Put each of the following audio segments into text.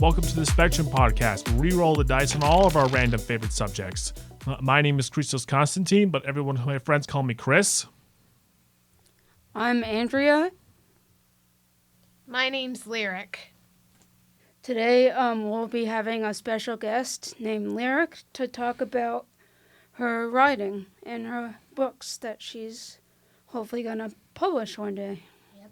Welcome to the Spectrum Podcast, where we roll the dice on all of our random favorite subjects. My name is Christos Constantine, but everyone, my friends call me Chris. I'm Andrea. My name's Lyric. Today, we'll be having a special guest named Lyric to talk about her writing and her books that she's hopefully going to publish one day. Yep.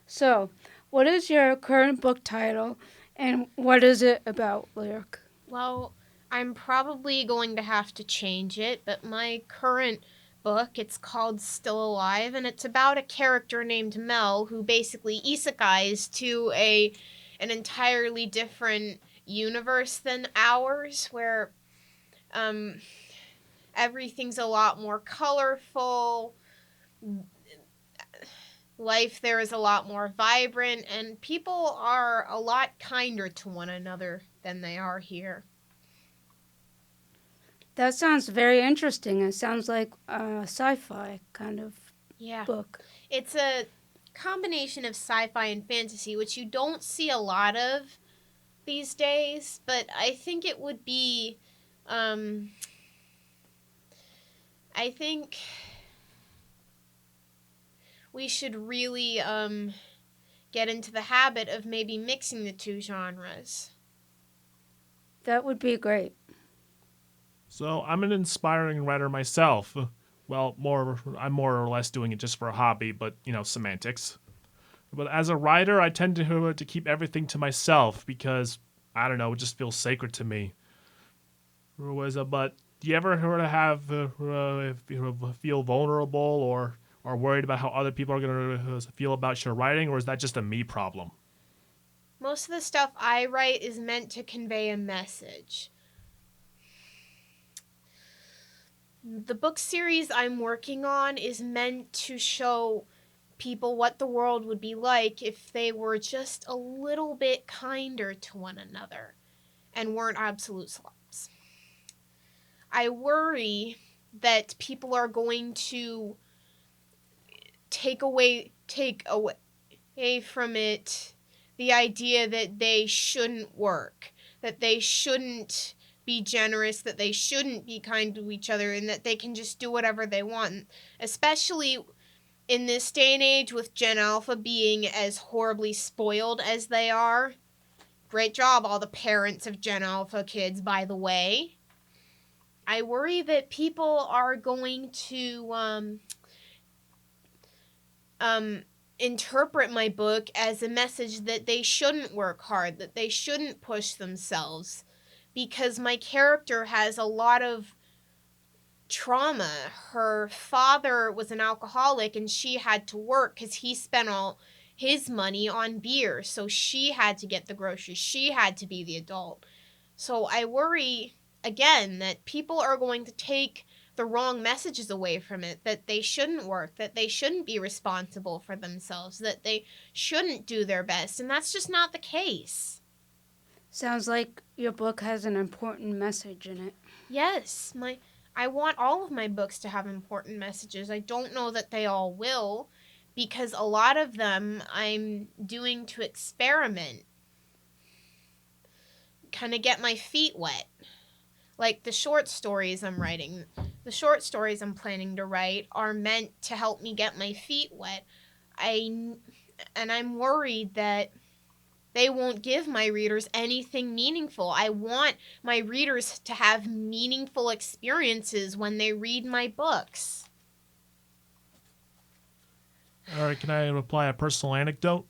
So, what is your current book title and what is it about, Lyric? Well, I'm probably going to have to change it, but my current book, it's called Still Alive, and it's about a character named Mel who basically isekais to an entirely different universe than ours, where everything's a lot more colorful. Life there is a lot more vibrant, and people are a lot kinder to one another than they are here. That sounds very interesting. It sounds like a sci-fi kind of book. It's a combination of sci-fi and fantasy, which you don't see a lot of these days, but I think it would be, I think we should really get into the habit of maybe mixing the two genres. That would be great. So I'm an inspiring writer myself. Well, I'm more or less doing it just for a hobby, but, semantics. But as a writer, I tend to keep everything to myself because, I don't know, it just feels sacred to me. But do you ever feel vulnerable or are worried about how other people are going to feel about your writing, or is that just a me problem? Most of the stuff I write is meant to convey a message. The book series I'm working on is meant to show people what the world would be like if they were just a little bit kinder to one another and weren't absolute slobs. I worry that people are going to take away from it the idea that they shouldn't work, that they shouldn't be generous, that they shouldn't be kind to each other, and that they can just do whatever they want. Especially in this day and age with Gen Alpha being as horribly spoiled as they are. Great job, all the parents of Gen Alpha kids, by the way. I worry that people are going to interpret my book as a message that they shouldn't work hard, that they shouldn't push themselves, because my character has a lot of trauma. Her father was an alcoholic and she had to work because he spent all his money on beer, so she had to get the groceries, she had to be the adult. So I worry, again, that people are going to take the wrong messages away from it, that they shouldn't work, that they shouldn't be responsible for themselves, that they shouldn't do their best, and that's just not the case. Sounds like your book has an important message in it. Yes, I want all of my books to have important messages. I don't know that they all will, because a lot of them I'm doing to experiment, kind of get my feet wet. Like the short stories I'm writing. The short stories I'm planning to write are meant to help me get my feet wet. I'm worried that they won't give my readers anything meaningful. I want my readers to have meaningful experiences when they read my books. All right, can I reply a personal anecdote?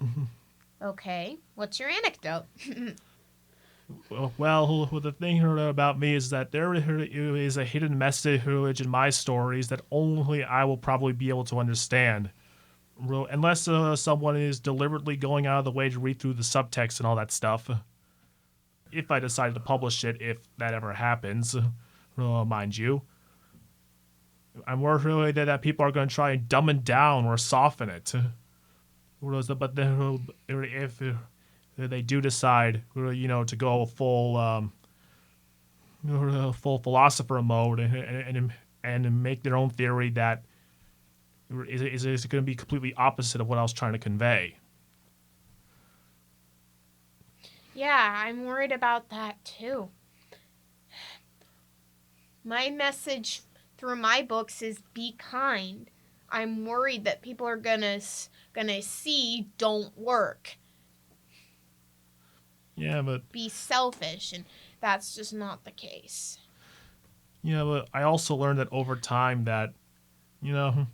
Okay, what's your anecdote? Well, the thing about me is that there is a hidden message in my stories that only I will probably be able to understand. Unless someone is deliberately going out of the way to read through the subtext and all that stuff. If I decide to publish it, if that ever happens, mind you. I'm worried that people are going to try and dumb it down or soften it. But if they do decide, to go full philosopher mode and make their own theory that is going to be completely opposite of what I was trying to convey. Yeah, I'm worried about that too. My message through my books is be kind. I'm worried that people are gonna see don't work, Yeah, but be selfish, and that's just not the case. but I also learned that over time that you know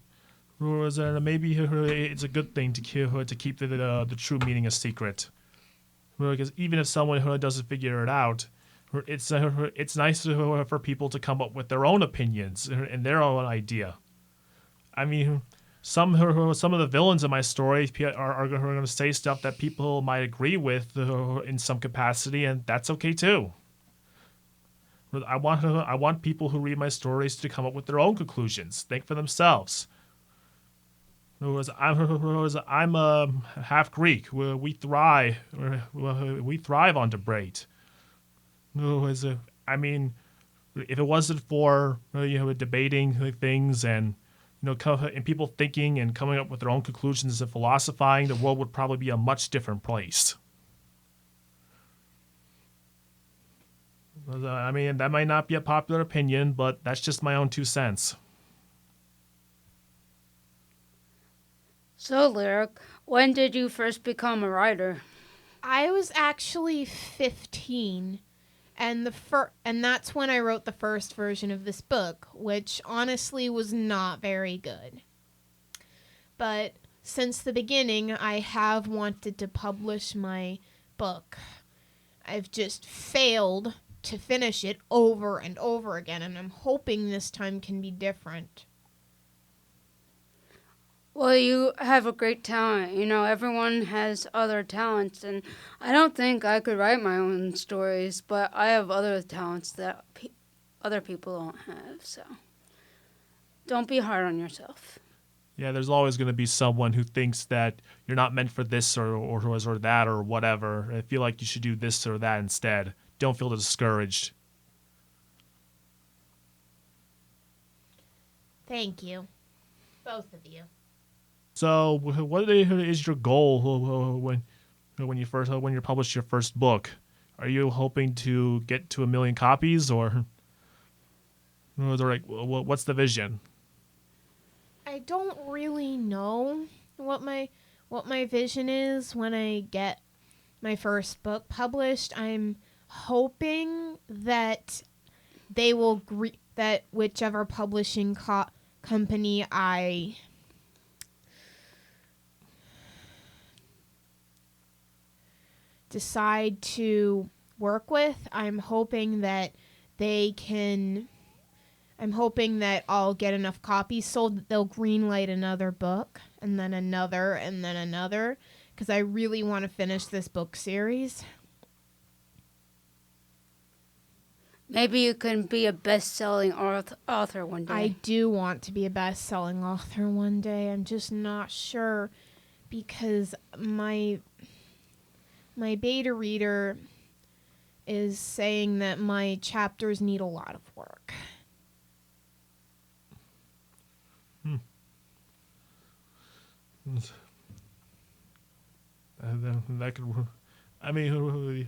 maybe it's a good thing to keep the true meaning a secret. Because even if someone doesn't figure it out, it's nice for people to come up with their own opinions and their own idea. I mean, some of the villains in my story are going to say stuff that people might agree with in some capacity, and that's okay too. I want people who read my stories to come up with their own conclusions, think for themselves. I'm half Greek. We thrive on debate. I mean, if it wasn't for debating things and and people thinking and coming up with their own conclusions and philosophizing, the world would probably be a much different place. I mean, that might not be a popular opinion, but that's just my own 2 cents. So, Lyric, when did you first become a writer? I was actually 15, and and that's when I wrote the first version of this book, which honestly was not very good. But since the beginning, I have wanted to publish my book. I've just failed to finish it over and over again, and I'm hoping this time can be different. Well, you have a great talent. Everyone has other talents, and I don't think I could write my own stories, but I have other talents that other people don't have, so don't be hard on yourself. Yeah, there's always going to be someone who thinks that you're not meant for this or that or whatever. I feel like you should do this or that instead. Don't feel discouraged. Thank you, both of you. So, what is your goal when you publish your first book? Are you hoping to get to 1 million copies, or is there what's the vision? I don't really know what my vision is when I get my first book published. I'm hoping that they will that whichever publishing company I decide to work with, I'm hoping that I'll get enough copies sold that they'll greenlight another book and then another and then another, because I really want to finish this book series. Maybe you can be a best-selling author one day. I do want to be a best-selling author one day. I'm just not sure because my beta reader is saying that my chapters need a lot of work. That could. I mean,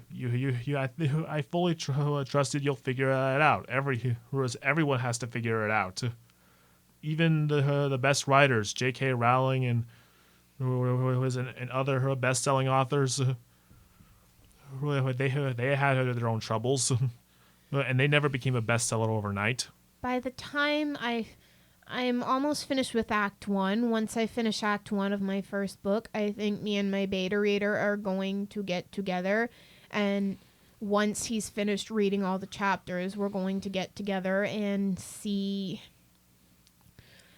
I fully trusted you'll figure it out. Everyone has to figure it out. Even the best writers, J.K. Rowling and other best-selling authors, they had their own troubles, and they never became a bestseller overnight. By the time I'm almost finished with Act 1. Once I finish Act 1 of my first book, I think me and my beta reader are going to get together. And once he's finished reading all the chapters, we're going to get together and see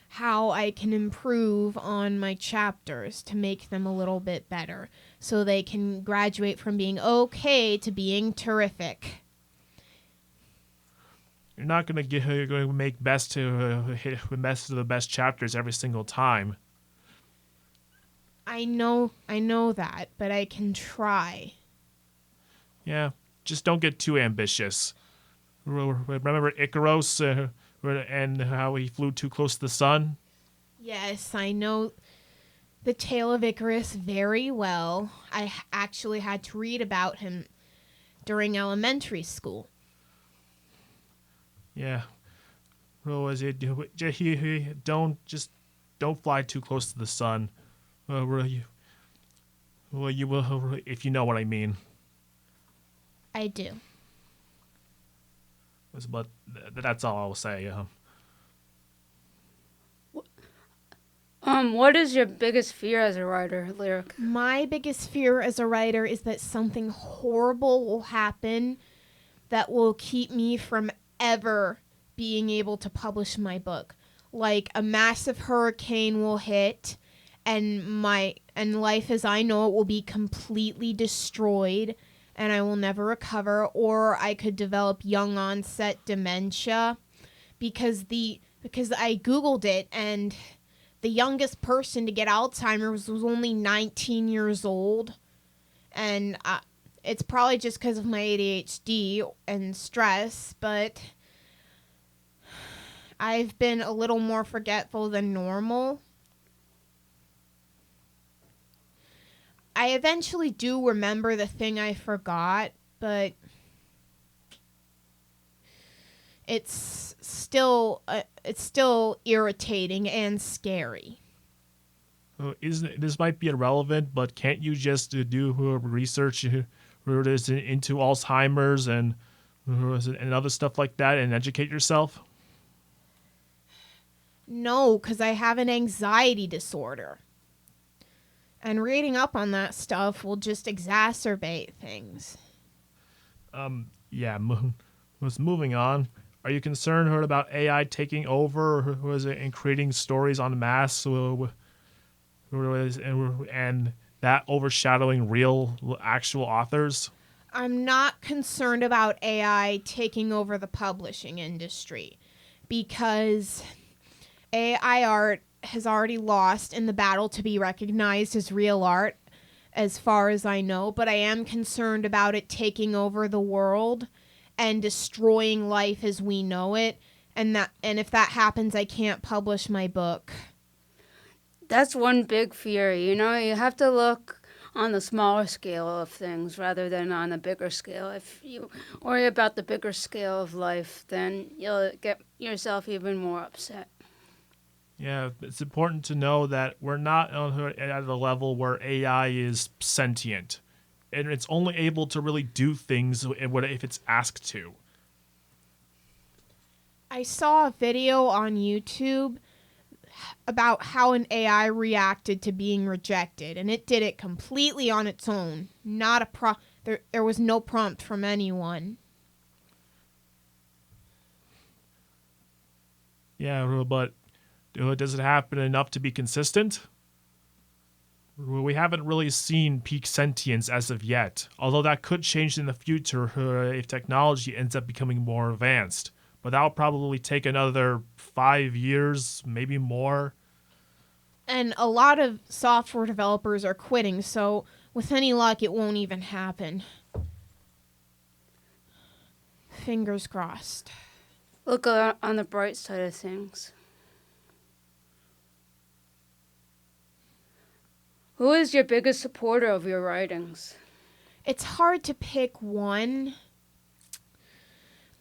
how I can improve on my chapters to make them a little bit better, so they can graduate from being okay to being terrific. You're not going to make best to hit the best chapters every single time. I know that, but I can try. Yeah, just don't get too ambitious. Remember Icarus and how he flew too close to the sun? Yes, I know the tale of Icarus very well. I actually had to read about him during elementary school. Yeah. Was it? Don't fly too close to the sun. You will if you know what I mean. I do. But that's all I will say. What is your biggest fear as a writer, Lyric? My biggest fear as a writer is that something horrible will happen that will keep me from ever being able to publish my book. Like a massive hurricane will hit and life as I know it will be completely destroyed and I will never recover, or I could develop young onset dementia because I googled it and the youngest person to get Alzheimer's was only 19 years old. And it's probably just because of my ADHD and stress, but I've been a little more forgetful than normal. I eventually do remember the thing I forgot, but it's still irritating and scary. This might be irrelevant, but can't you just do research into Alzheimer's and other stuff like that and educate yourself? No, because I have an anxiety disorder. And reading up on that stuff will just exacerbate things. Yeah, moving on. Are you concerned about AI taking over and creating stories en masse and that overshadowing real actual authors? I'm not concerned about AI taking over the publishing industry because AI art has already lost in the battle to be recognized as real art, as far as I know, but I am concerned about it taking over the world and destroying life as we know it, and if that happens, I can't publish my book. That's one big fear. You have to look on the smaller scale of things rather than on a bigger scale. If you worry about the bigger scale of life, then you'll get yourself even more upset. Yeah, it's important to know that we're not at a level where AI is sentient. And it's only able to really do things if it's asked to. I saw a video on YouTube about how an AI reacted to being rejected, and it did it completely on its own. Not a there was no prompt from anyone. Yeah, but does it happen enough to be consistent? We haven't really seen peak sentience as of yet, although that could change in the future if technology ends up becoming more advanced. But that'll probably take another 5 years, maybe more. And a lot of software developers are quitting, so with any luck, it won't even happen. Fingers crossed. Look on the bright side of things. Who is your biggest supporter of your writings? It's hard to pick one.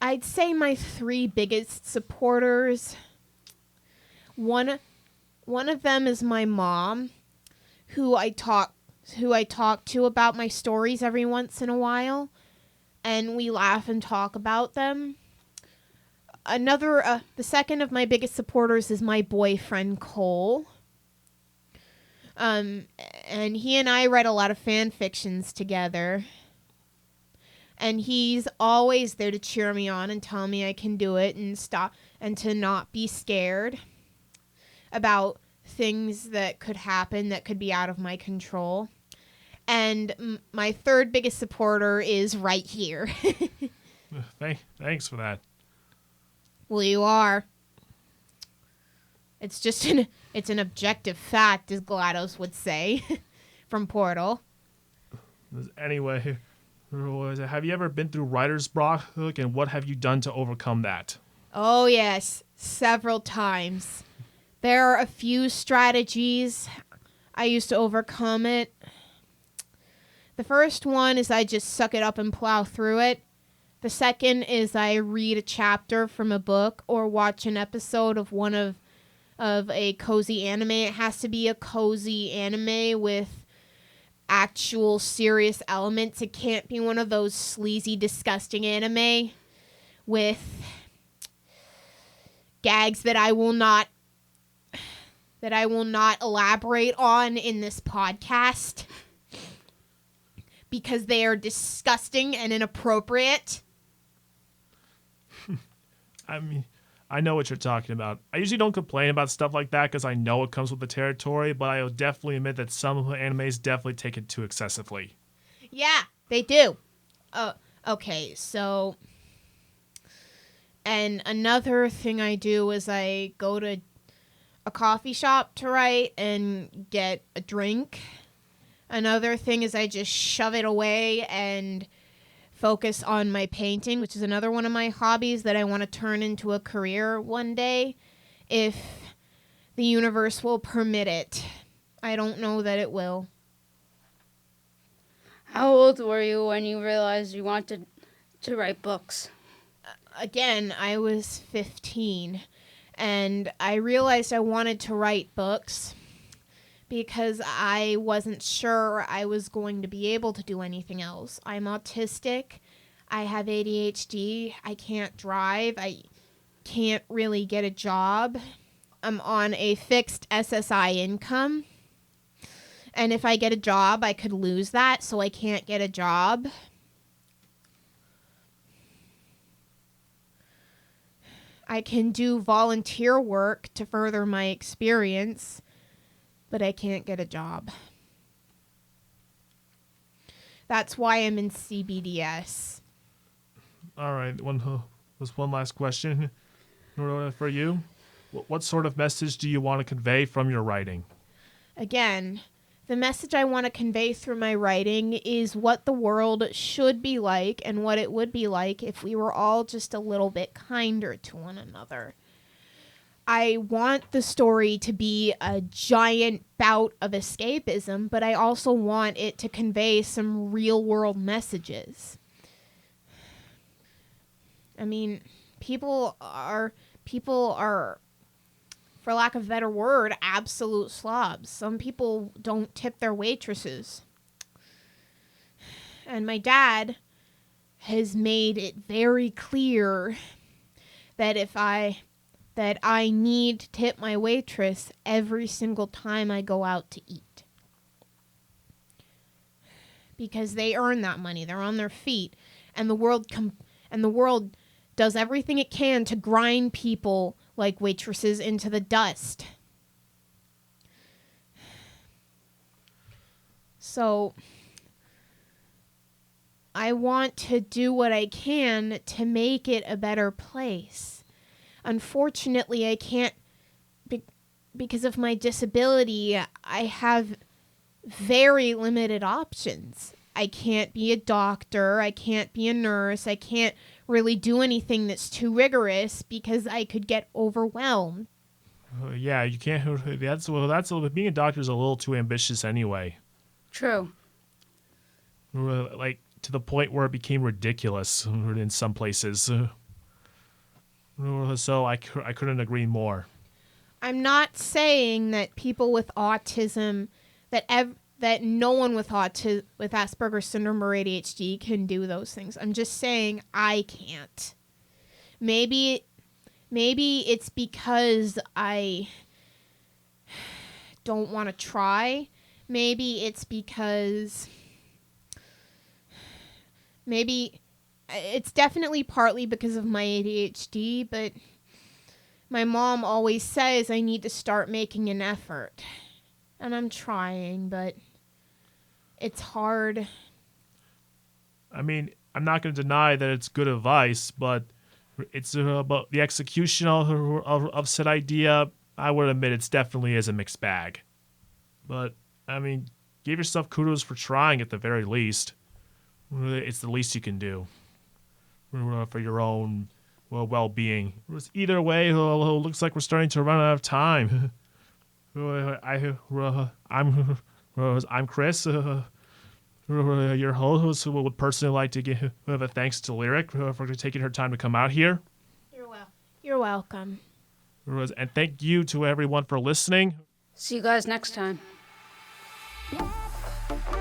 I'd say my 3 biggest supporters. One of them is my mom, who I talk to about my stories every once in a while, and we laugh and talk about them. The second of my biggest supporters is my boyfriend Cole. And he and I read a lot of fan fictions together. And he's always there to cheer me on and tell me I can do it and to not be scared about things that could happen that could be out of my control. And my third biggest supporter is right here. Thanks for that. Well, you are. It's just it's an objective fact, as GLaDOS would say, from Portal. Anyway, have you ever been through writer's block, and what have you done to overcome that? Oh, yes, several times. There are a few strategies I used to overcome it. The first one is I just suck it up and plow through it. The second is I read a chapter from a book or watch an episode of one of a cozy anime. It has to be a cozy anime with actual serious elements. It can't be one of those sleazy, disgusting anime with gags that I will not elaborate on in this podcast because they are disgusting and inappropriate. I mean, I know what you're talking about. I usually don't complain about stuff like that because I know it comes with the territory, but I will definitely admit that some animes definitely take it too excessively. Yeah, they do. Okay, so... And another thing I do is I go to a coffee shop to write and get a drink. Another thing is I just shove it away and focus on my painting, which is another one of my hobbies that I want to turn into a career one day, if the universe will permit it. I don't know that it will. How old were you when you realized you wanted to write books? Again, I was 15, and I realized I wanted to write books because I wasn't sure I was going to be able to do anything else. I'm autistic. I have ADHD. I can't drive. I can't really get a job. I'm on a fixed SSI income. And if I get a job, I could lose that, so I can't get a job. I can do volunteer work to further my experience, but I can't get a job. That's why I'm in CBDS. All right, there's one last question for you. What sort of message do you want to convey from your writing? Again, the message I want to convey through my writing is what the world should be like and what it would be like if we were all just a little bit kinder to one another. I want the story to be a giant bout of escapism, but I also want it to convey some real world messages. I mean, people are, for lack of a better word, absolute slobs. Some people don't tip their waitresses. And my dad has made it very clear that I need to tip my waitress every single time I go out to eat. Because they earn that money. They're on their feet. And the world does everything it can to grind people like waitresses into the dust. So I want to do what I can to make it a better place. Unfortunately, I can't, because of my disability, I have very limited options. I can't be a doctor, I can't be a nurse, I can't really do anything that's too rigorous because I could get overwhelmed. Yeah, you can't. Being a doctor is a little too ambitious anyway. True. Like to the point where it became ridiculous in some places. So I couldn't agree more. I'm not saying that people with autism, that no one with Asperger's syndrome or ADHD can do those things. I'm just saying I can't. Maybe it's because I don't want to try. Maybe it's because... It's definitely partly because of my ADHD, but my mom always says I need to start making an effort. And I'm trying, but it's hard. I mean, I'm not going to deny that it's good advice, but it's about the execution of said idea. I would admit it's definitely is a mixed bag. But, I mean, give yourself kudos for trying at the very least. It's the least you can do for your own well-being. Either way, looks like we're starting to run out of time. I'm Chris. your host, who would personally like to give a thanks to Lyric for taking her time to come out here. You're welcome. And thank you to everyone for listening. See you guys next time. Yeah.